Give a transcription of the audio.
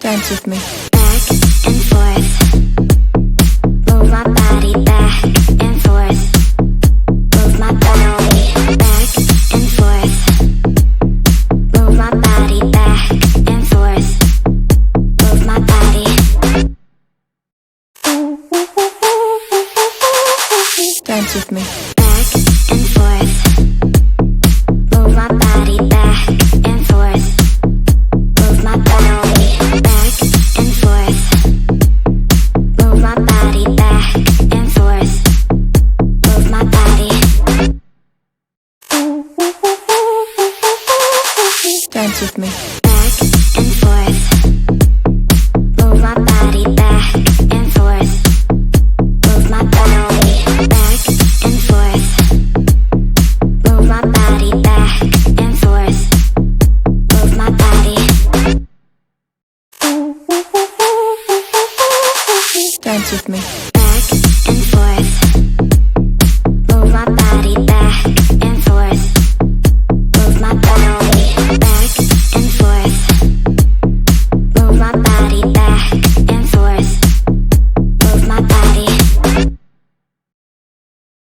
Dance with me. Back and forth. Move my body back and forth. Move my body back and forth. Move my body back and forth. Move my body. Dance with me. Back and forth. Move my body back and forth. Move my body back and forth. Move my body back and forth. Move my body. Dance with me. Back and forth. Move my body back and forth. Move my body back and forth. Move my body back and forth. Move my body. Dance with me.